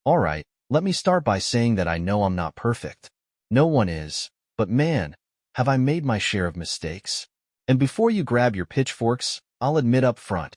Alright, let me start by saying that I know I'm not perfect. No one is, but man, have I made my share of mistakes. And before you grab your pitchforks, I'll admit up front,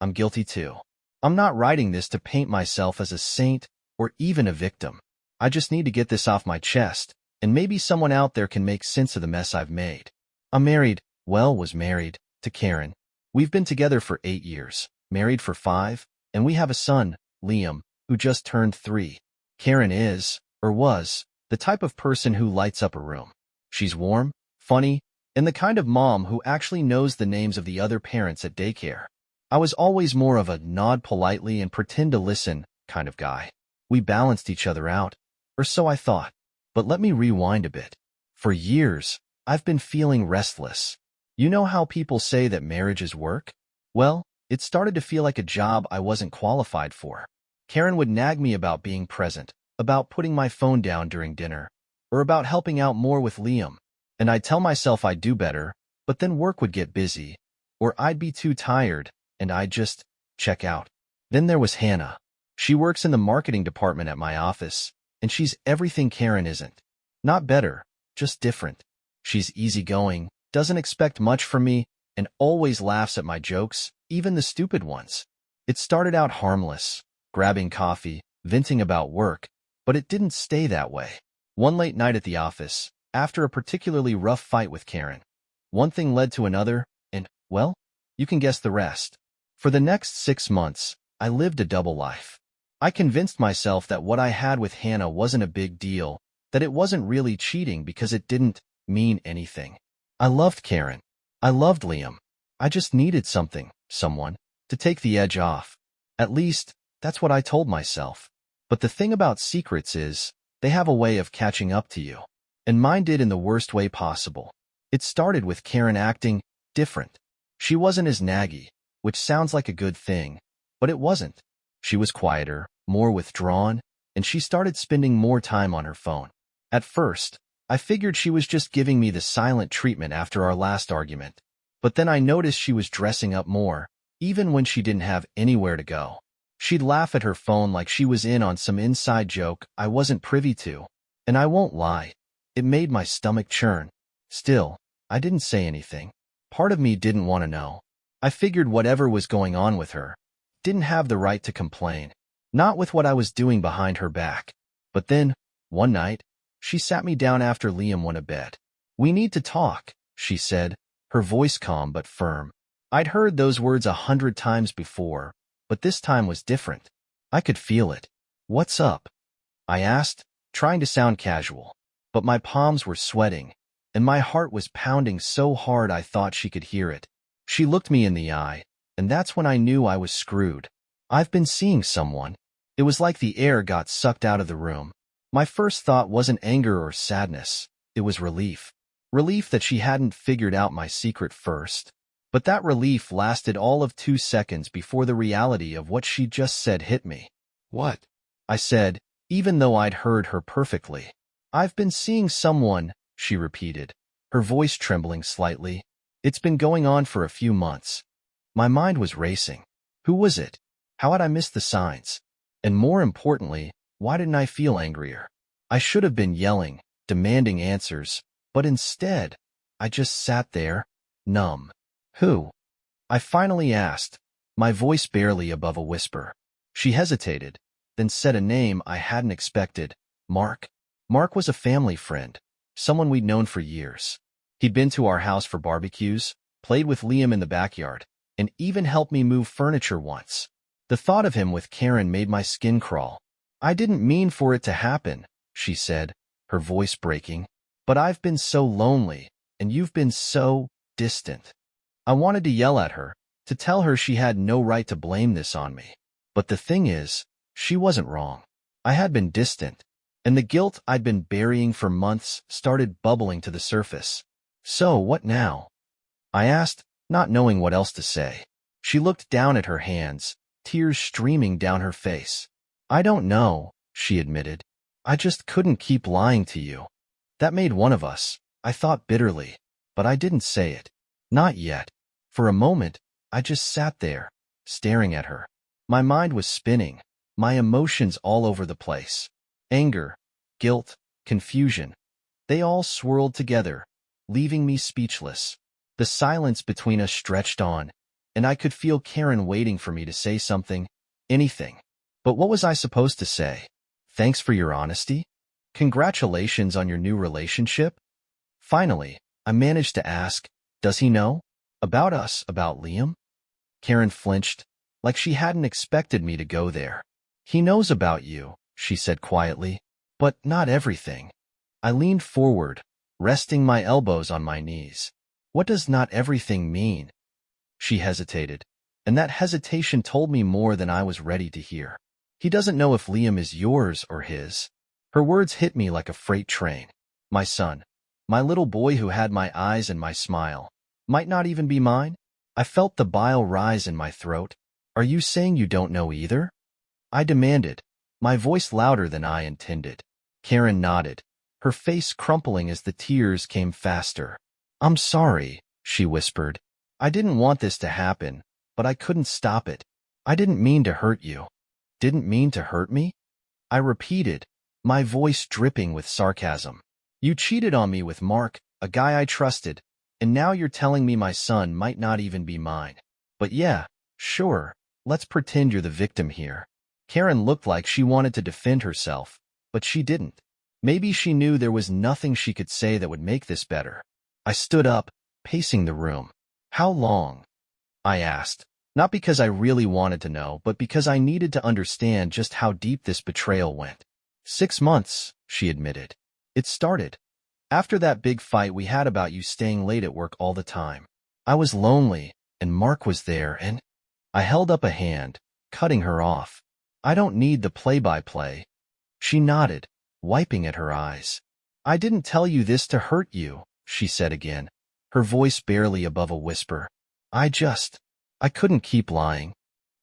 I'm guilty too. I'm not writing this to paint myself as a saint or even a victim. I just need to get this off my chest, and maybe someone out there can make sense of the mess I've made. I'm married, was married, to Karen. We've been together for 8 years, married for 5, and we have a son, Liam, who just turned 3. Karen is, or was, the type of person who lights up a room. She's warm, funny, and the kind of mom who actually knows the names of the other parents at daycare. I was always more of a nod politely and pretend to listen kind of guy. We balanced each other out, or so I thought. But let me rewind a bit. For years, I've been feeling restless. You know how people say that marriage is work? Well, it started to feel like a job I wasn't qualified for. Karen would nag me about being present, about putting my phone down during dinner, or about helping out more with Liam. And I'd tell myself I'd do better, but then work would get busy, or I'd be too tired, and I'd just check out. Then there was Hannah. She works in the marketing department at my office, and she's everything Karen isn't. Not better, just different. She's easygoing, doesn't expect much from me, and always laughs at my jokes, even the stupid ones. It started out harmless, grabbing coffee, venting about work, but it didn't stay that way. One late night at the office, after a particularly rough fight with Karen, one thing led to another, and, well, you can guess the rest. For the next 6 months, I lived a double life. I convinced myself that what I had with Hannah wasn't a big deal, that it wasn't really cheating because it didn't mean anything. I loved Karen. I loved Liam. I just needed someone, to take the edge off. At least, that's what I told myself. But the thing about secrets is, they have a way of catching up to you. And mine did in the worst way possible. It started with Karen acting different. She wasn't as naggy, which sounds like a good thing, but it wasn't. She was quieter, more withdrawn, and she started spending more time on her phone. At first, I figured she was just giving me the silent treatment after our last argument. But then I noticed she was dressing up more, even when she didn't have anywhere to go. She'd laugh at her phone like she was in on some inside joke I wasn't privy to. And I won't lie, it made my stomach churn. Still, I didn't say anything. Part of me didn't want to know. I figured whatever was going on with her didn't have the right to complain. Not with what I was doing behind her back. But then, one night, she sat me down after Liam went to bed. "We need to talk," she said, her voice calm but firm. I'd heard those words 100 times before, but this time was different. I could feel it. "What's up?" I asked, trying to sound casual. But my palms were sweating, and my heart was pounding so hard I thought she could hear it. She looked me in the eye, and that's when I knew I was screwed. "I've been seeing someone." It was like the air got sucked out of the room. My first thought wasn't anger or sadness. It was relief. Relief that she hadn't figured out my secret first. But that relief lasted all of 2 seconds before the reality of what she just said hit me. "What?" I said, even though I'd heard her perfectly. "I've been seeing someone," she repeated, her voice trembling slightly. "It's been going on for a few months." My mind was racing. Who was it? How had I missed the signs? And more importantly, why didn't I feel angrier? I should have been yelling, demanding answers, but instead, I just sat there, numb. "Who?" I finally asked, my voice barely above a whisper. She hesitated, then said a name I hadn't expected. "Mark." Mark was a family friend, someone we'd known for years. He'd been to our house for barbecues, played with Liam in the backyard, and even helped me move furniture once. The thought of him with Karen made my skin crawl. "I didn't mean for it to happen," she said, her voice breaking. "But I've been so lonely, and you've been so distant." I wanted to yell at her, to tell her she had no right to blame this on me. But the thing is, she wasn't wrong. I had been distant, and the guilt I'd been burying for months started bubbling to the surface. "So what now?" I asked, not knowing what else to say. She looked down at her hands, tears streaming down her face. "I don't know," she admitted. "I just couldn't keep lying to you. That made one of us," I thought bitterly, but I didn't say it. Not yet. For a moment, I just sat there, staring at her. My mind was spinning. my emotions all over the place. Anger, guilt, confusion. They all swirled together, leaving me speechless. The silence between us stretched on, and I could feel Karen waiting for me to say something, anything. But what was I supposed to say? Thanks for your honesty? Congratulations on your new relationship? Finally, I managed to ask, does he know? About us, about Liam? Karen flinched, like she hadn't expected me to go there. He knows about you, she said quietly, but not everything. I leaned forward, resting my elbows on my knees. What does not everything mean? She hesitated, and that hesitation told me more than I was ready to hear. He doesn't know if Liam is yours or his. Her words hit me like a freight train. My son, my little boy who had my eyes and my smile, might not even be mine? I felt the bile rise in my throat. Are you saying you don't know either? I demanded, my voice louder than I intended. Karen nodded, her face crumpling as the tears came faster. I'm sorry, she whispered. I didn't want this to happen, but I couldn't stop it. I didn't mean to hurt you. Didn't mean to hurt me? I repeated, my voice dripping with sarcasm. You cheated on me with Mark, a guy I trusted, and now you're telling me my son might not even be mine. But yeah, sure, let's pretend you're the victim here. Karen looked like she wanted to defend herself, but she didn't. Maybe she knew there was nothing she could say that would make this better. I stood up, pacing the room. How long? I asked, not because I really wanted to know, but because I needed to understand just how deep this betrayal went. 6 months, she admitted. It started after that big fight we had about you staying late at work all the time. I was lonely, and Mark was there, and I held up a hand, cutting her off. I don't need the play-by-play. She nodded, wiping at her eyes. I didn't tell you this to hurt you, she said again, her voice barely above a whisper. I couldn't keep lying.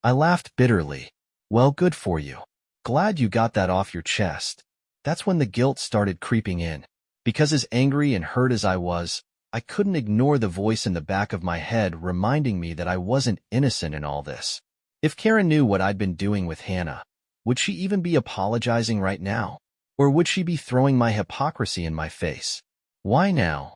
I laughed bitterly. Well, good for you. Glad you got that off your chest. That's when the guilt started creeping in. Because as angry and hurt as I was, I couldn't ignore the voice in the back of my head reminding me that I wasn't innocent in all this. If Karen knew what I'd been doing with Hannah, would she even be apologizing right now? Or would she be throwing my hypocrisy in my face? Why now?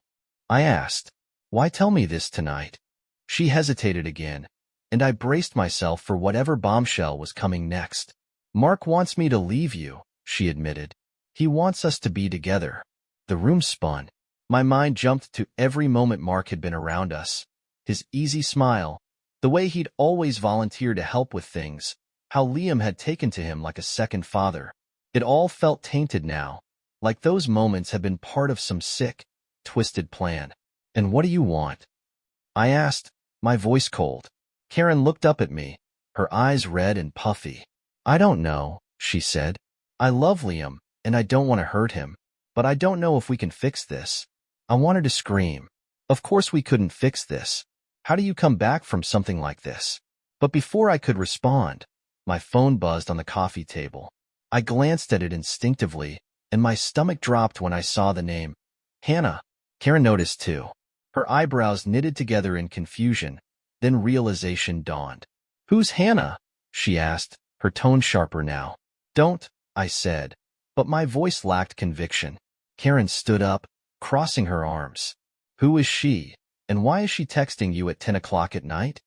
I asked. Why tell me this tonight? She hesitated again, and I braced myself for whatever bombshell was coming next. Mark wants me to leave you, she admitted. He wants us to be together. The room spun. My mind jumped to every moment Mark had been around us. His easy smile, the way he'd always volunteer to help with things, how Liam had taken to him like a second father. It all felt tainted now, like those moments had been part of some sick, twisted plan. And what do you want? I asked, my voice cold. Karen looked up at me, her eyes red and puffy. I don't know, she said. I love Liam, and I don't want to hurt him, but I don't know if we can fix this. I wanted to scream. Of course we couldn't fix this. How do you come back from something like this? But before I could respond, my phone buzzed on the coffee table. I glanced at it instinctively, and my stomach dropped when I saw the name. Hannah. Karen noticed too. Her eyebrows knitted together in confusion, then realization dawned. Who's Hannah? She asked, her tone sharper now. Don't, I said, but my voice lacked conviction. Karen stood up, crossing her arms. Who is she, and why is she texting you at 10 o'clock at night?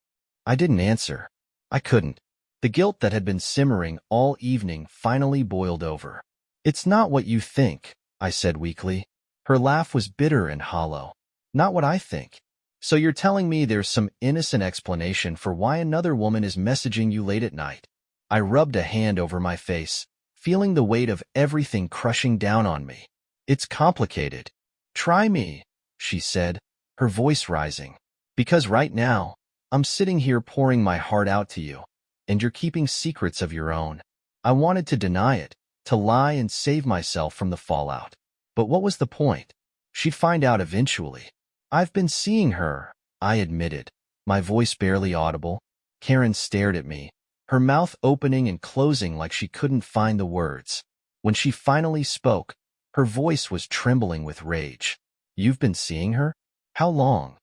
I didn't answer. I couldn't. The guilt that had been simmering all evening finally boiled over. It's not what you think, I said weakly. Her laugh was bitter and hollow. Not what I think. So you're telling me there's some innocent explanation for why another woman is messaging you late at night? I rubbed a hand over my face, feeling the weight of everything crushing down on me. It's complicated. Try me, she said, her voice rising. Because right now, I'm sitting here pouring my heart out to you, and you're keeping secrets of your own. I wanted to deny it, to lie and save myself from the fallout. But what was the point? She'd find out eventually. I've been seeing her, I admitted, my voice barely audible. Karen stared at me, her mouth opening and closing like she couldn't find the words. When she finally spoke, her voice was trembling with rage. You've been seeing her? How long?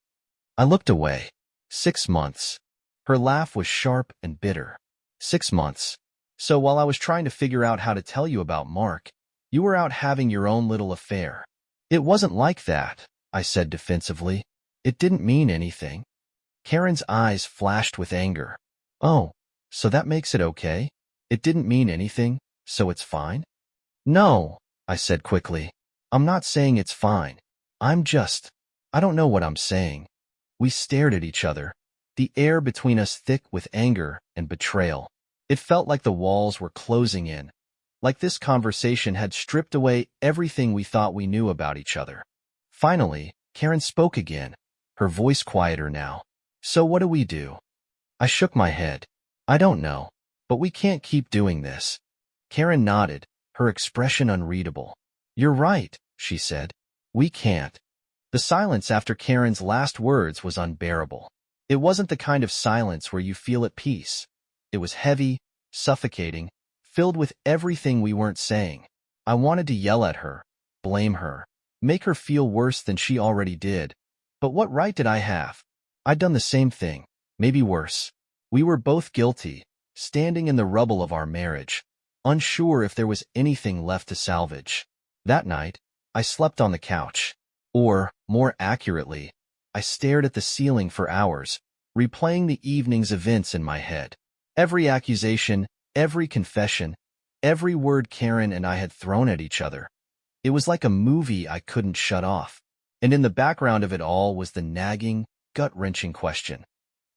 I looked away. 6 months. Her laugh was sharp and bitter. 6 months. So while I was trying to figure out how to tell you about Mark, you were out having your own little affair. It wasn't like that, I said defensively. It didn't mean anything. Karen's eyes flashed with anger. Oh, so that makes it okay? It didn't mean anything, so it's fine? No, I said quickly. I'm not saying it's fine. I don't know what I'm saying. We stared at each other, the air between us thick with anger and betrayal. It felt like the walls were closing in, like this conversation had stripped away everything we thought we knew about each other. Finally, Karen spoke again, her voice quieter now. So what do we do? I shook my head. I don't know, but we can't keep doing this. Karen nodded, her expression unreadable. You're right, she said. We can't. The silence after Karen's last words was unbearable. It wasn't the kind of silence where you feel at peace. It was heavy, suffocating, filled with everything we weren't saying. I wanted to yell at her, blame her, make her feel worse than she already did. But what right did I have? I'd done the same thing, maybe worse. We were both guilty, standing in the rubble of our marriage, unsure if there was anything left to salvage. That night, I slept on the couch. Or, more accurately, I stared at the ceiling for hours, replaying the evening's events in my head. Every accusation, every confession, every word Karen and I had thrown at each other. It was like a movie I couldn't shut off. And in the background of it all was the nagging, gut-wrenching question.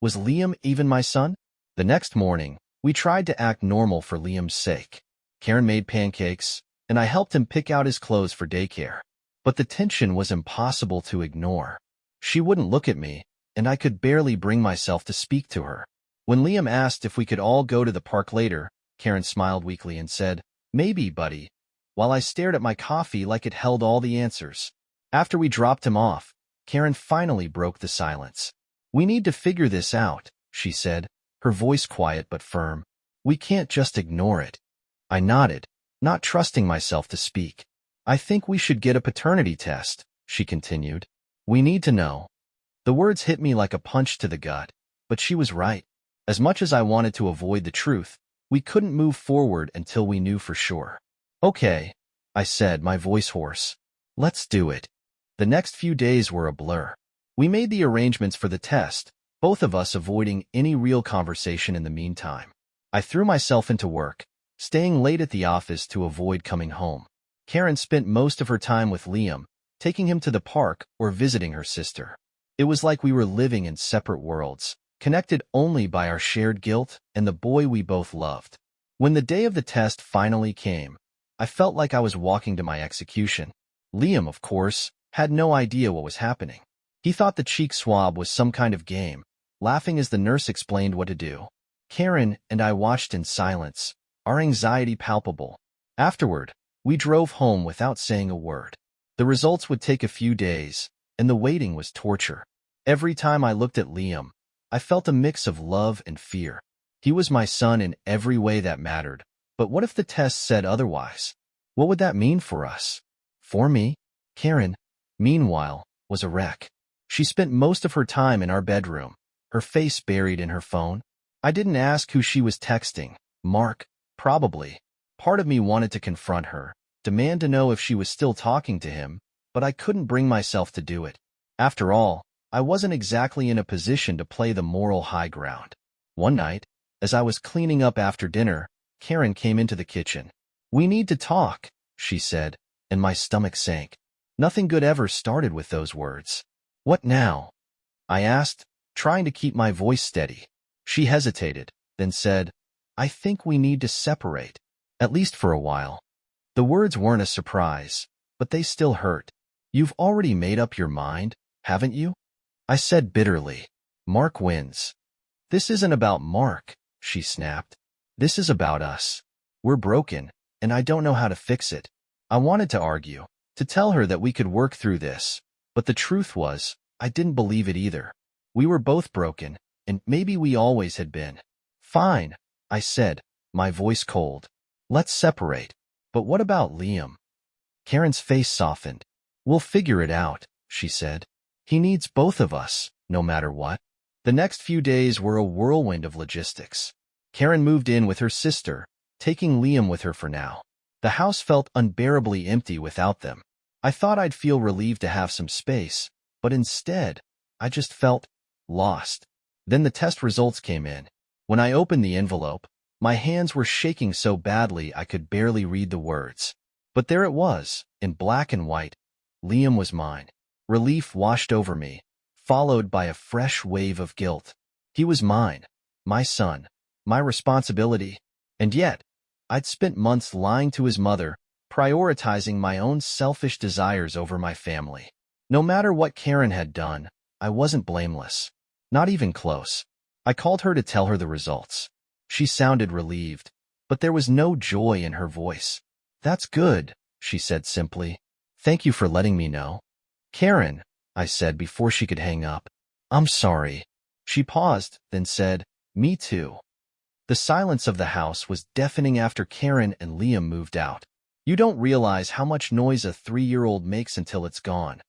Was Liam even my son? The next morning, we tried to act normal for Liam's sake. Karen made pancakes, and I helped him pick out his clothes for daycare. But the tension was impossible to ignore. She wouldn't look at me, and I could barely bring myself to speak to her. When Liam asked if we could all go to the park later, Karen smiled weakly and said, "Maybe, buddy," while I stared at my coffee like it held all the answers. After we dropped him off, Karen finally broke the silence. "We need to figure this out," she said, her voice quiet but firm. "We can't just ignore it." I nodded, not trusting myself to speak. "I think we should get a paternity test," she continued. "We need to know." The words hit me like a punch to the gut, but she was right. As much as I wanted to avoid the truth, we couldn't move forward until we knew for sure. "Okay," I said, my voice hoarse. "Let's do it." The next few days were a blur. We made the arrangements for the test, both of us avoiding any real conversation in the meantime. I threw myself into work, staying late at the office to avoid coming home. Karen spent most of her time with Liam, taking him to the park or visiting her sister. It was like we were living in separate worlds, connected only by our shared guilt and the boy we both loved. When the day of the test finally came, I felt like I was walking to my execution. Liam, of course, had no idea what was happening. He thought the cheek swab was some kind of game, laughing as the nurse explained what to do. Karen and I watched in silence, our anxiety palpable. Afterward, we drove home without saying a word. The results would take a few days, and the waiting was torture. Every time I looked at Liam, I felt a mix of love and fear. He was my son in every way that mattered, but what if the test said otherwise? What would that mean for us? For me? Karen, meanwhile, was a wreck. She spent most of her time in our bedroom, her face buried in her phone. I didn't ask who she was texting. Mark, probably. Part of me wanted to confront her, demand to know if she was still talking to him, but I couldn't bring myself to do it. After all, I wasn't exactly in a position to play the moral high ground. One night, as I was cleaning up after dinner, Karen came into the kitchen. "We need to talk," she said, and my stomach sank. Nothing good ever started with those words. "What now?" I asked, trying to keep my voice steady. She hesitated, then said, "I think we need to separate, at least for a while." The words weren't a surprise, but they still hurt. "You've already made up your mind, haven't you?" I said bitterly. "Mark wins." "This isn't about Mark," she snapped. "This is about us. We're broken, and I don't know how to fix it." I wanted to argue, to tell her that we could work through this, but the truth was, I didn't believe it either. We were both broken, and maybe we always had been. "Fine," I said, my voice cold. "Let's separate. But what about Liam?" Karen's face softened. "We'll figure it out," she said. "He needs both of us, no matter what." The next few days were a whirlwind of logistics. Karen moved in with her sister, taking Liam with her for now. The house felt unbearably empty without them. I thought I'd feel relieved to have some space, but instead, I just felt lost. Then the test results came in. When I opened the envelope, my hands were shaking so badly I could barely read the words. But there it was, in black and white. Liam was mine. Relief washed over me, followed by a fresh wave of guilt. He was mine, my son, my responsibility. And yet, I'd spent months lying to his mother, prioritizing my own selfish desires over my family. No matter what Karen had done, I wasn't blameless. Not even close. I called her to tell her the results. She sounded relieved, but there was no joy in her voice. "That's good," she said simply. "Thank you for letting me know." "Karen," I said before she could hang up. "I'm sorry." She paused, then said, "Me too." The silence of the house was deafening after Karen and Liam moved out. You don't realize how much noise a 3-year-old makes until it's gone.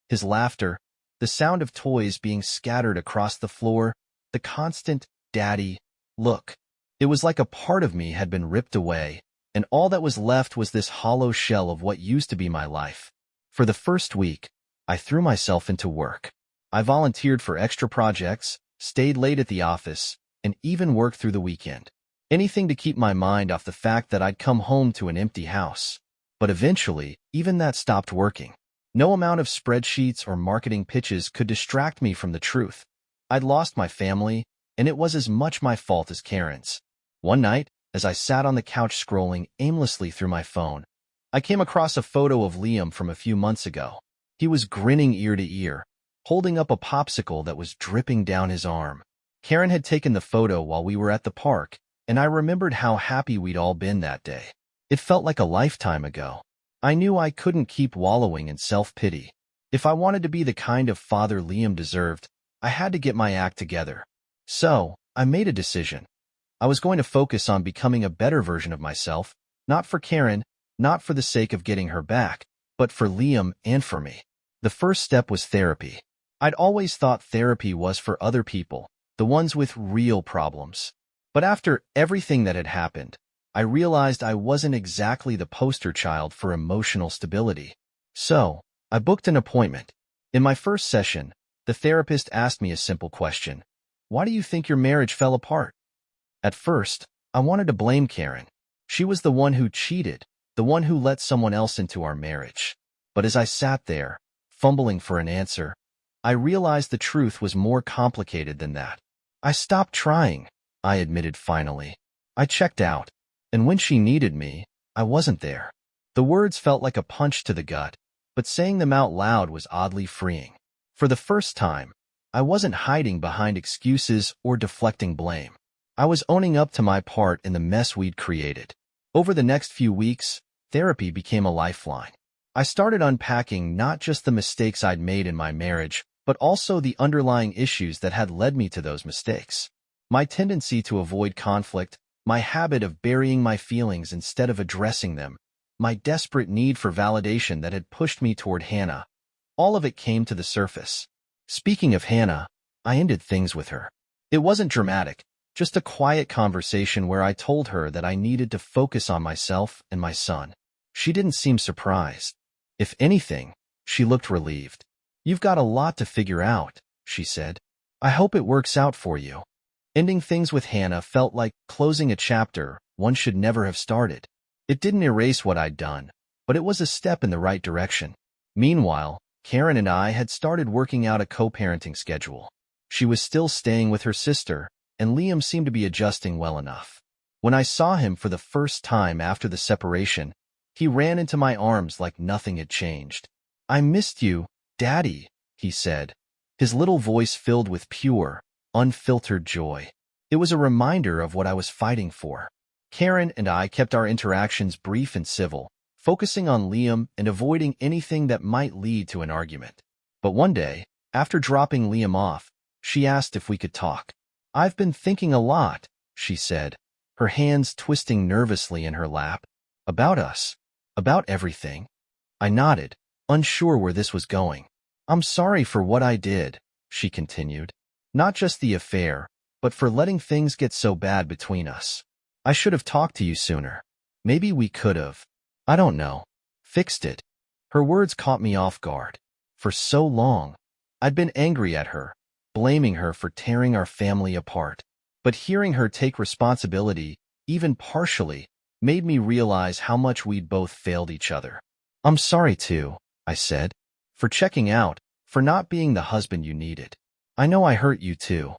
His laughter, the sound of toys being scattered across the floor, the constant, "Daddy, look." It was like a part of me had been ripped away, and all that was left was this hollow shell of what used to be my life. For the first week, I threw myself into work. I volunteered for extra projects, stayed late at the office, and even worked through the weekend. Anything to keep my mind off the fact that I'd come home to an empty house. But eventually, even that stopped working. No amount of spreadsheets or marketing pitches could distract me from the truth. I'd lost my family, and it was as much my fault as Karen's. One night, as I sat on the couch scrolling aimlessly through my phone, I came across a photo of Liam from a few months ago. He was grinning ear to ear, holding up a popsicle that was dripping down his arm. Karen had taken the photo while we were at the park, and I remembered how happy we'd all been that day. It felt like a lifetime ago. I knew I couldn't keep wallowing in self-pity. If I wanted to be the kind of father Liam deserved, I had to get my act together. So, I made a decision. I was going to focus on becoming a better version of myself, not for Karen, not for the sake of getting her back, but for Liam and for me. The first step was therapy. I'd always thought therapy was for other people, the ones with real problems. But after everything that had happened, I realized I wasn't exactly the poster child for emotional stability. So, I booked an appointment. In my first session, the therapist asked me a simple question. "Why do you think your marriage fell apart?" At first, I wanted to blame Karen. She was the one who cheated, the one who let someone else into our marriage. But as I sat there, fumbling for an answer, I realized the truth was more complicated than that. I stopped trying, I admitted finally. I checked out, and when she needed me, I wasn't there. The words felt like a punch to the gut, but saying them out loud was oddly freeing. For the first time, I wasn't hiding behind excuses or deflecting blame. I was owning up to my part in the mess we'd created. Over the next few weeks, therapy became a lifeline. I started unpacking not just the mistakes I'd made in my marriage, but also the underlying issues that had led me to those mistakes. My tendency to avoid conflict, my habit of burying my feelings instead of addressing them, my desperate need for validation that had pushed me toward Hannah. All of it came to the surface. Speaking of Hannah, I ended things with her. It wasn't dramatic, just a quiet conversation where I told her that I needed to focus on myself and my son. She didn't seem surprised. If anything, she looked relieved. "You've got a lot to figure out," she said. "I hope it works out for you." Ending things with Hannah felt like closing a chapter one should never have started. It didn't erase what I'd done, but it was a step in the right direction. Meanwhile, Karen and I had started working out a co-parenting schedule. She was still staying with her sister, and Liam seemed to be adjusting well enough. When I saw him for the first time after the separation, he ran into my arms like nothing had changed. "I missed you, Daddy," he said, his little voice filled with pure, unfiltered joy. It was a reminder of what I was fighting for. Karen and I kept our interactions brief and civil, focusing on Liam and avoiding anything that might lead to an argument. But one day, after dropping Liam off, she asked if we could talk. "I've been thinking a lot," she said, her hands twisting nervously in her lap. "About us. About everything." I nodded, unsure where this was going. "I'm sorry for what I did," she continued. "Not just the affair, but for letting things get so bad between us. I should have talked to you sooner. Maybe we could have. I don't know. Fixed it. Her words caught me off guard. For so long, I'd been angry at her, blaming her for tearing our family apart. But hearing her take responsibility, even partially, made me realize how much we'd both failed each other. I'm sorry too, I said, for checking out, for not being the husband you needed. I know I hurt you too.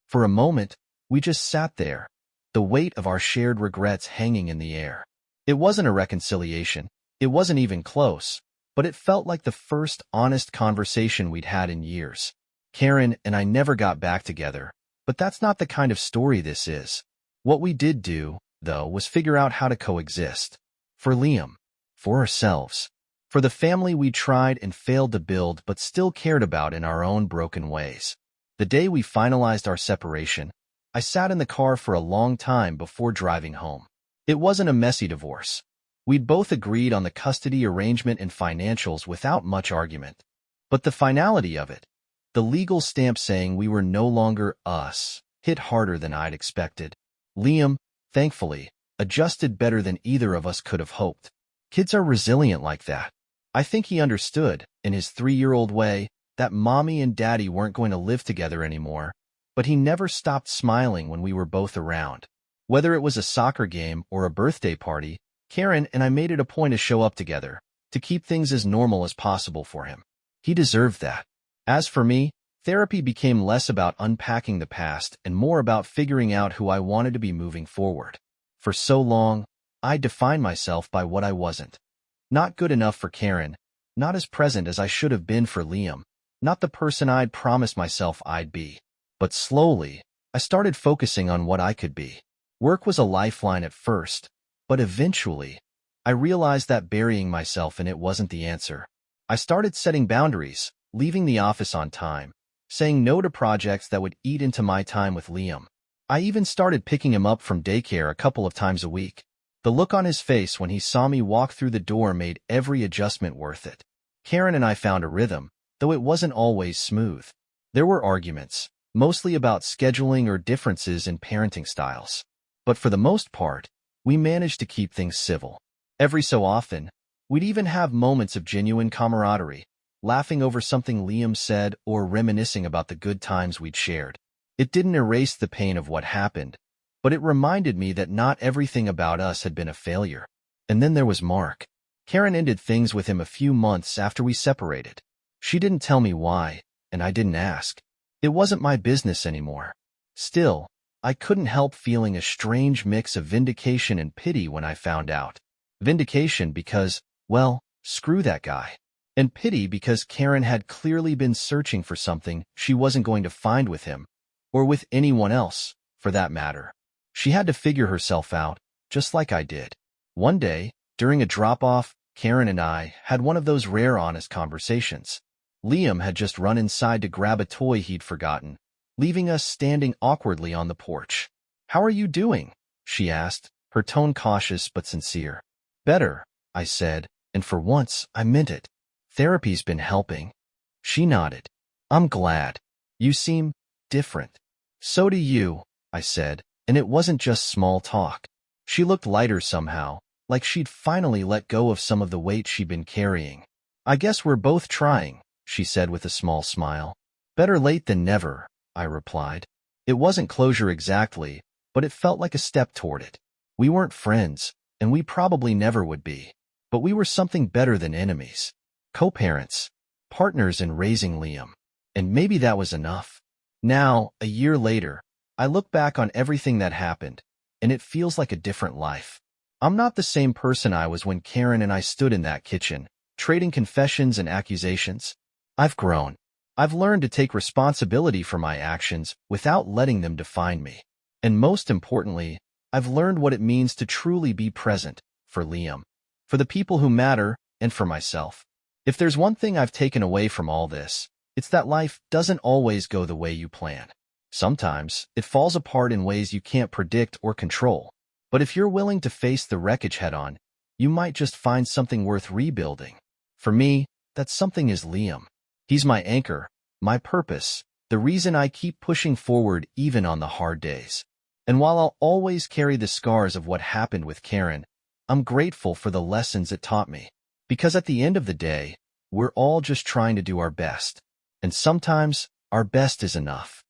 For a moment, we just sat there, the weight of our shared regrets hanging in the air. It wasn't a reconciliation. It wasn't even close, but it felt like the first honest conversation we'd had in years. Karen and I never got back together, but that's not the kind of story this is. What we did do, though, was figure out how to coexist. For Liam. For ourselves. For the family we tried and failed to build but still cared about in our own broken ways. The day we finalized our separation, I sat in the car for a long time before driving home. It wasn't a messy divorce. We'd both agreed on the custody arrangement and financials without much argument. But the finality of it, the legal stamp saying we were no longer us, hit harder than I'd expected. Liam, thankfully, adjusted better than either of us could have hoped. Kids are resilient like that. I think he understood, in his 3-year-old way, that mommy and daddy weren't going to live together anymore, but he never stopped smiling when we were both around. Whether it was a soccer game or a birthday party, Karen and I made it a point to show up together, to keep things as normal as possible for him. He deserved that. As for me, therapy became less about unpacking the past and more about figuring out who I wanted to be moving forward. For so long, I defined myself by what I wasn't. Not good enough for Karen, not as present as I should have been for Liam, not the person I'd promised myself I'd be. But slowly, I started focusing on what I could be. Work was a lifeline at first, but eventually, I realized that burying myself in it wasn't the answer. I started setting boundaries, leaving the office on time, saying no to projects that would eat into my time with Liam. I even started picking him up from daycare a couple of times a week. The look on his face when he saw me walk through the door made every adjustment worth it. Karen and I found a rhythm, though it wasn't always smooth. There were arguments, mostly about scheduling or differences in parenting styles. But for the most part, we managed to keep things civil. Every so often, we'd even have moments of genuine camaraderie, laughing over something Liam said or reminiscing about the good times we'd shared. It didn't erase the pain of what happened, but it reminded me that not everything about us had been a failure. And then there was Mark. Karen ended things with him a few months after we separated. She didn't tell me why, and I didn't ask. It wasn't my business anymore. Still, I couldn't help feeling a strange mix of vindication and pity when I found out. Vindication because, well, screw that guy. And pity because Karen had clearly been searching for something she wasn't going to find with him, or with anyone else, for that matter. She had to figure herself out, just like I did. One day, during a drop-off, Karen and I had one of those rare honest conversations. Liam had just run inside to grab a toy he'd forgotten, leaving us standing awkwardly on the porch. "How are you doing?" she asked, her tone cautious but sincere. "Better," I said, and for once I meant it. "Therapy's been helping." She nodded. "I'm glad. You seem different." "So do you," I said, and it wasn't just small talk. She looked lighter somehow, like she'd finally let go of some of the weight she'd been carrying. "I guess we're both trying," she said with a small smile. "Better late than never," I replied. It wasn't closure exactly, but it felt like a step toward it. We weren't friends, and we probably never would be. But we were something better than enemies. Co-parents. Partners in raising Liam. And maybe that was enough. Now, a year later, I look back on everything that happened, and it feels like a different life. I'm not the same person I was when Karen and I stood in that kitchen, trading confessions and accusations. I've grown. I've learned to take responsibility for my actions without letting them define me. And most importantly, I've learned what it means to truly be present for Liam, for the people who matter, and for myself. If there's one thing I've taken away from all this, it's that life doesn't always go the way you plan. Sometimes, it falls apart in ways you can't predict or control. But if you're willing to face the wreckage head-on, you might just find something worth rebuilding. For me, that something is Liam. He's my anchor, my purpose, the reason I keep pushing forward even on the hard days. And while I'll always carry the scars of what happened with Karen, I'm grateful for the lessons it taught me. Because at the end of the day, we're all just trying to do our best. And sometimes, our best is enough.